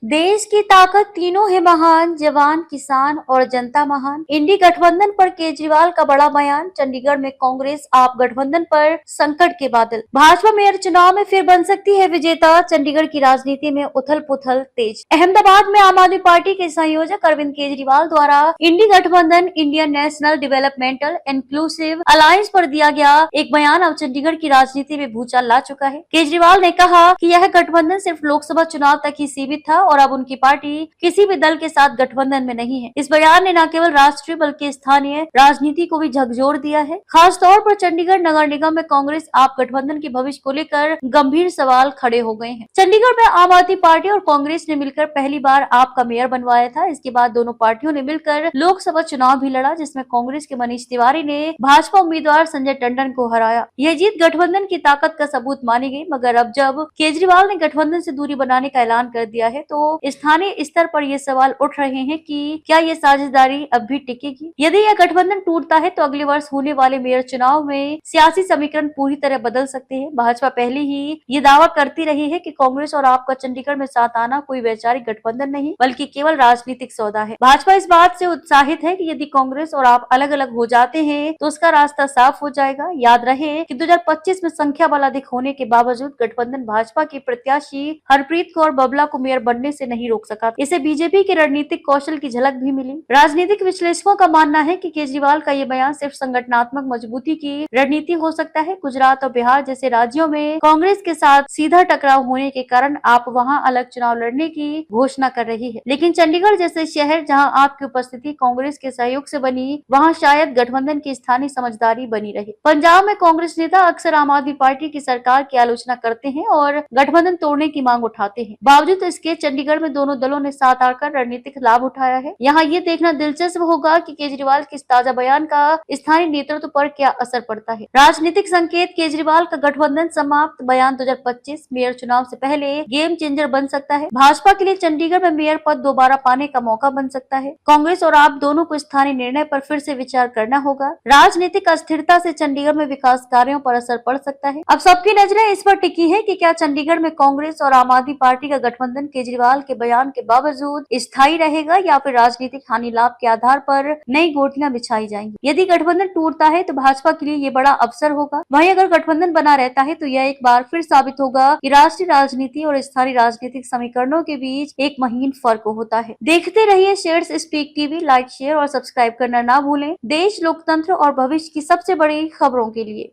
देश की ताकत तीनों है महान, जवान किसान और जनता महान। इंडी गठबंधन पर केजरीवाल का बड़ा बयान। चंडीगढ़ में कांग्रेस आप गठबंधन पर संकट के बादल। भाजपा मेयर चुनाव में फिर बन सकती है विजेता। चंडीगढ़ की राजनीति में उथल पुथल तेज। अहमदाबाद में आम आदमी पार्टी के संयोजक अरविंद केजरीवाल द्वारा इंडी गठबंधन Indian national developmental inclusive alliance पर दिया गया एक बयान अब चंडीगढ़ की राजनीति में भूचाल ला चुका है। केजरीवाल ने कहा कि यह गठबंधन सिर्फ लोकसभा चुनाव तक ही सीमित था और अब उनकी पार्टी किसी भी दल के साथ गठबंधन में नहीं है। इस बयान ने न केवल राष्ट्रीय बल्कि स्थानीय राजनीति को भी झकझोर दिया है। खास तौर पर चंडीगढ़ नगर निगम में कांग्रेस आप गठबंधन के भविष्य को लेकर गंभीर सवाल खड़े हो गए हैं। चंडीगढ़ में आम आदमी पार्टी और कांग्रेस ने मिलकर पहली बार आप का मेयर बनवाया था। इसके बाद दोनों पार्टियों ने मिलकर लोकसभा चुनाव भी लड़ा, जिसमें कांग्रेस के मनीष तिवारी ने भाजपा उम्मीदवार संजय टंडन को हराया। यह जीत गठबंधन की ताकत का सबूत मानी गई, मगर अब जब केजरीवाल ने गठबंधन से दूरी बनाने का ऐलान कर दिया है तो स्थानीय स्तर पर ये सवाल उठ रहे हैं कि क्या ये साझेदारी अब भी टिकेगी। यदि यह गठबंधन टूटता है तो अगले वर्ष होने वाले मेयर चुनाव में सियासी समीकरण पूरी तरह बदल सकते हैं। भाजपा पहले ही ये दावा करती रही है कि कांग्रेस और आपका चंडीगढ़ में साथ आना कोई वैचारिक गठबंधन नहीं बल्कि केवल राजनीतिक सौदा है। भाजपा इस बात से उत्साहित है कि यदि कांग्रेस और आप अलग अलग हो जाते हैं तो उसका रास्ता साफ हो जाएगा। याद रहे कि 2025 में संख्या बल अधिक होने के बावजूद गठबंधन भाजपा की प्रत्याशी हरप्रीत कौर बबला को मेयर बनने से नहीं रोक सका। इसे बीजेपी के रणनीतिक कौशल की झलक भी मिली। राजनीतिक विश्लेषकों का मानना है कि केजरीवाल का ये बयान सिर्फ संगठनात्मक मजबूती की रणनीति हो सकता है। गुजरात और बिहार जैसे राज्यों में कांग्रेस के साथ सीधा टकराव होने के कारण आप वहां अलग चुनाव लड़ने की घोषणा कर रही है, लेकिन चंडीगढ़ जैसे शहर जहां आपकी उपस्थिति कांग्रेस के सहयोग से बनी, वहां शायद गठबंधन की स्थानीय समझदारी बनी रहे। पंजाब में कांग्रेस नेता अक्सर आम आदमी पार्टी की सरकार की आलोचना करते हैं और गठबंधन तोड़ने की मांग उठाते हैं। बावजूद इसके चंडीगढ़ में दोनों दलों ने साथ आकर रणनीतिक लाभ उठाया है। यहाँ ये देखना दिलचस्प होगा कि केजरीवाल के इस ताजा बयान का स्थानीय नेतृत्व पर क्या असर पड़ता है। राजनीतिक संकेत। केजरीवाल का गठबंधन समाप्त बयान 2025 मेयर चुनाव से पहले गेम चेंजर बन सकता है। भाजपा के लिए चंडीगढ़ में मेयर पद दोबारा पाने का मौका बन सकता है। कांग्रेस और आप दोनों को स्थानीय निर्णय पर फिर से विचार करना होगा। राजनीतिक अस्थिरता से चंडीगढ़ में विकास कार्यों पर असर पड़ सकता है। अब सबकी नजरें इस पर टिकी है कि क्या चंडीगढ़ में कांग्रेस और आम आदमी पार्टी का गठबंधन केजरीवाल के बयान के बावजूद स्थायी रहेगा या फिर राजनीतिक हानि लाभ के आधार पर नई गोटियां बिछाई जाएंगी। यदि गठबंधन टूटता है तो भाजपा के लिए ये बड़ा अवसर होगा। वहीं अगर गठबंधन बना रहता है तो यह एक बार फिर साबित होगा कि राष्ट्रीय राजनीति और स्थानीय राजनीतिक समीकरणों के बीच एक महीन फर्क होता है। देखते रहिए shares speak TV. Like, share और सब्सक्राइब करना ना भूलें। देश, लोकतंत्र और भविष्य की सबसे बड़ी खबरों के लिए।